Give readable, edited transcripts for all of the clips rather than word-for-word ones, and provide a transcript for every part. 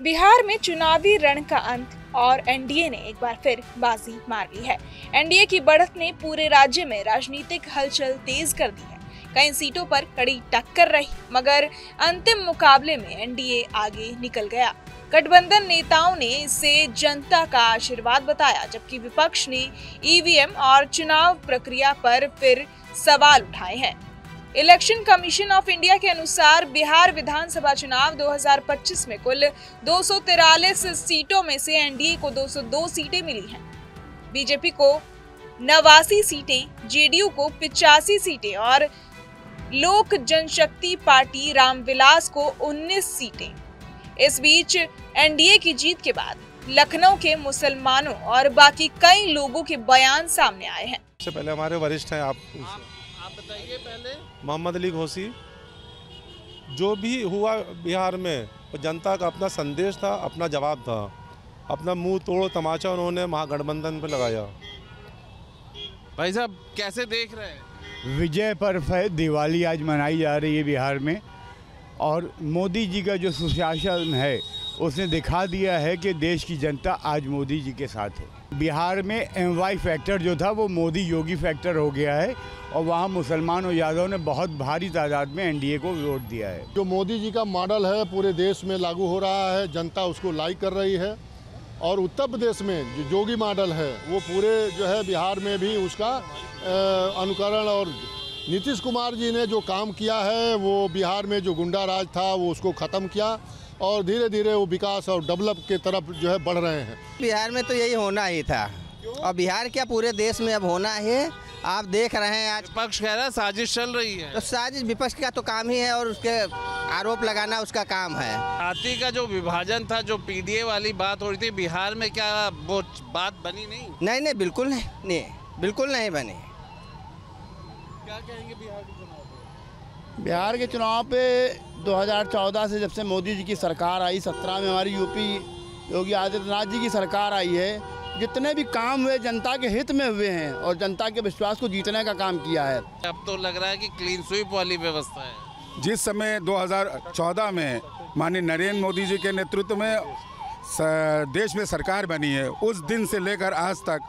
बिहार में चुनावी रण का अंत और एनडीए ने एक बार फिर बाजी मार ली है। एनडीए की बढ़त ने पूरे राज्य में राजनीतिक हलचल तेज कर दी है। कई सीटों पर कड़ी टक्कर रही, मगर अंतिम मुकाबले में एनडीए आगे निकल गया। गठबंधन नेताओं ने इसे जनता का आशीर्वाद बताया, जबकि विपक्ष ने ईवीएम और चुनाव प्रक्रिया पर फिर सवाल उठाए हैं। इलेक्शन कमीशन ऑफ इंडिया के अनुसार बिहार विधानसभा चुनाव 2025 में कुल 243 सीटों में से एनडीए को 202 सीटें मिली हैं। बीजेपी को 89 सीटें, जेडीयू को 85 सीटें और लोक जनशक्ति पार्टी रामविलास को 19 सीटें। इस बीच एनडीए की जीत के बाद लखनऊ के मुसलमानों और बाकी कई लोगों के बयान सामने आए हैं। सबसे पहले हमारे वरिष्ठ हैं, आप बताइए। पहले मोहम्मद अली घोसी, जो भी हुआ बिहार में जनता का अपना संदेश था, अपना जवाब था, अपना मुंह तोड़ तमाचा उन्होंने महागठबंधन पर लगाया। भाई साहब कैसे देख रहे हैं? विजय पर्व है, दिवाली आज मनाई जा रही है बिहार में, और मोदी जी का जो सुशासन है उसने दिखा दिया है कि देश की जनता आज मोदी जी के साथ है। बिहार में एमवाई फैक्टर जो था वो मोदी योगी फैक्टर हो गया है, और वहाँ मुसलमान और यादव ने बहुत भारी तादाद में एनडीए को वोट दिया है। जो मोदी जी का मॉडल है पूरे देश में लागू हो रहा है, जनता उसको लाइक कर रही है। और उत्तर प्रदेश में जो योगी मॉडल है वो पूरे जो है बिहार में भी उसका अनुकरण, और नीतीश कुमार जी ने जो काम किया है वो बिहार में जो गुंडा राज था वो उसको ख़त्म किया, और धीरे धीरे वो विकास और डेवलप के तरफ जो है बढ़ रहे हैं। बिहार में तो यही होना ही था, और बिहार क्या पूरे देश में अब होना है। आप देख रहे हैं आज विपक्ष कह रहा है साजिश चल रही है। तो साजिश विपक्ष का तो काम ही है, और उसके आरोप लगाना उसका काम है। जाति का जो विभाजन था, जो पीडीए वाली बात हो रही थी, बिहार में क्या वो बात बनी नहीं? नहीं, बिल्कुल नहीं, बिल्कुल नहीं बनी। क्या कहेंगे बिहार के चुनाव पे? बिहार के चुनाव पे 2014 से जब से मोदी जी की सरकार आई, 17 में हमारी यूपी योगी आदित्यनाथ जी की सरकार आई है, जितने भी काम हुए जनता के हित में हुए हैं और जनता के विश्वास को जीतने का काम किया है। अब तो लग रहा है कि क्लीन स्वीप वाली व्यवस्था है। जिस समय 2014 में माननीय नरेंद्र मोदी जी के नेतृत्व में देश में सरकार बनी है, उस दिन से लेकर आज तक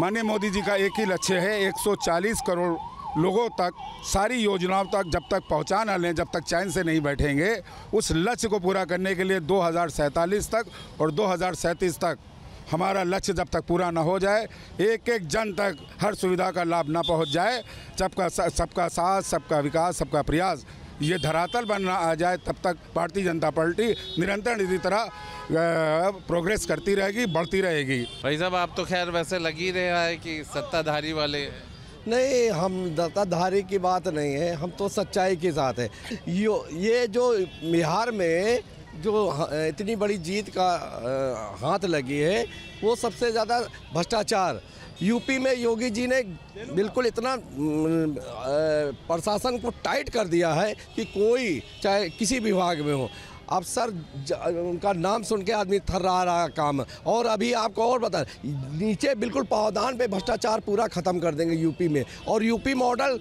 माननीय मोदी जी का एक ही लक्ष्य है, 140 करोड़ लोगों तक सारी योजनाओं तक जब तक पहुंचा न लें, जब तक चैन से नहीं बैठेंगे, उस लक्ष्य को पूरा करने के लिए 2047 तक और 2037 तक हमारा लक्ष्य जब तक पूरा ना हो जाए, एक एक जन तक हर सुविधा का लाभ ना पहुंच जाए, सबका साथ, सबका विकास, सबका प्रयास ये धरातल बनना आ जाए, तब तक भारतीय जनता पार्टी निरंतर इसी तरह प्रोग्रेस करती रहेगी, बढ़ती रहेगी। भाई साहब आप तो खैर वैसे लग ही रहा है कि सत्ताधारी वाले। नहीं, हम सत्ताधारी की बात नहीं है, हम तो सच्चाई के साथ है। ये जो बिहार में जो इतनी बड़ी जीत का हाथ लगी है वो सबसे ज़्यादा भ्रष्टाचार। यूपी में योगी जी ने बिल्कुल इतना प्रशासन को टाइट कर दिया है कि कोई चाहे किसी विभाग में हो, अफसर उनका नाम सुन के आदमी थर्रा रहा काम। और अभी आपको और बता, नीचे बिल्कुल पावदान पे भ्रष्टाचार पूरा ख़त्म कर देंगे यूपी में। और यूपी मॉडल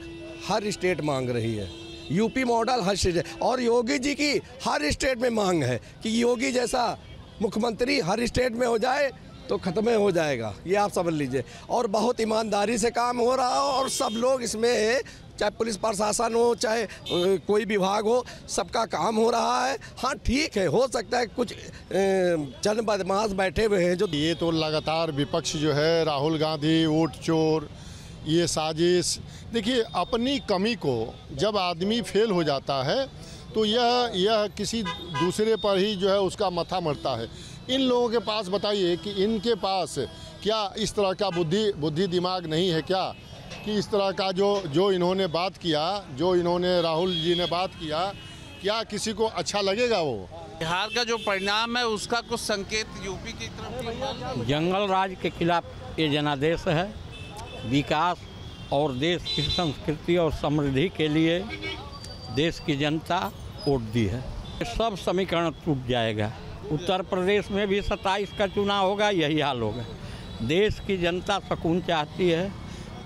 हर स्टेट मांग रही है, यूपी मॉडल हर स्टेट, और योगी जी की हर स्टेट में मांग है कि योगी जैसा मुख्यमंत्री हर स्टेट में हो जाए तो ख़त्म हो जाएगा, ये आप समझ लीजिए। और बहुत ईमानदारी से काम हो रहा हो, और सब लोग इसमें, चाहे पुलिस प्रशासन हो, चाहे कोई विभाग हो, सबका काम हो रहा है। हाँ ठीक है, हो सकता है कुछ चंद बदमाश बैठे हुए हैं जो। ये तो लगातार विपक्ष जो है, राहुल गांधी वोट चोर, ये साजिश। देखिए, अपनी कमी को जब आदमी फेल हो जाता है तो यह किसी दूसरे पर ही जो है उसका मथा मरता है। इन लोगों के पास बताइए कि इनके पास क्या इस तरह का बुद्धि दिमाग नहीं है क्या, कि इस तरह का जो इन्होंने बात किया, जो इन्होंने राहुल जी ने बात किया, क्या किसी को अच्छा लगेगा? वो बिहार का जो परिणाम है उसका कुछ संकेत यूपी की तरफ। जंगल राज के खिलाफ ये जनादेश है। विकास और देश की संस्कृति और समृद्धि के लिए देश की जनता वोट दी है। सब समीकरण टूट जाएगा। उत्तर प्रदेश में भी 27 का चुनाव होगा, यही हाल होगा। देश की जनता सुकून चाहती है,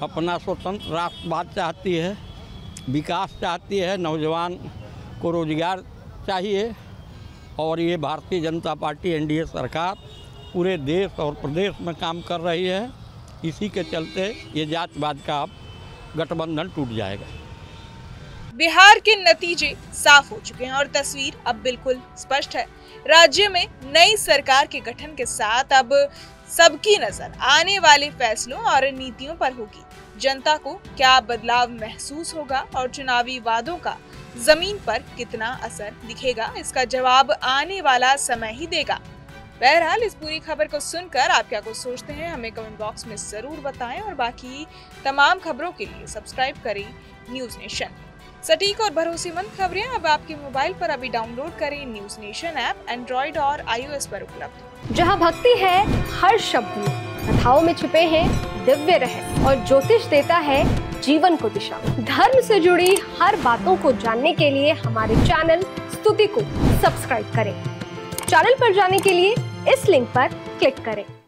अपना स्वतंत्र राष्ट्रवाद चाहती है, विकास चाहती है, नौजवान को रोजगार चाहिए, और ये भारतीय जनता पार्टी एनडीए सरकार पूरे देश और प्रदेश में काम कर रही है। इसी के चलते ये जातिवाद का अब गठबंधन टूट जाएगा। बिहार के नतीजे साफ हो चुके हैं और तस्वीर अब बिल्कुल स्पष्ट है। राज्य में नई सरकार के गठन के साथ अब सबकी नजर आने वाले फैसलों और नीतियों पर होगी। जनता को क्या बदलाव महसूस होगा और चुनावी वादों का जमीन पर कितना असर दिखेगा, इसका जवाब आने वाला समय ही देगा। बहरहाल इस पूरी खबर को सुनकर आप क्या कुछ सोचते हैं, हमें कमेंट बॉक्स में जरूर बताएं और बाकी तमाम खबरों के लिए सब्सक्राइब करें न्यूज नेशन। सटीक और भरोसेमंद खबरें अब आपके मोबाइल पर अभी डाउनलोड करें न्यूज नेशन ऐप एंड्रॉइड और iOS पर उपलब्ध। जहां भक्ति है हर शब्द में, कथाओं में छुपे हैं दिव्य रहस्य और ज्योतिष देता है जीवन को दिशा। धर्म से जुड़ी हर बातों को जानने के लिए हमारे चैनल स्तुति को सब्सक्राइब करें। चैनल पर जाने के लिए इस लिंक पर क्लिक करें।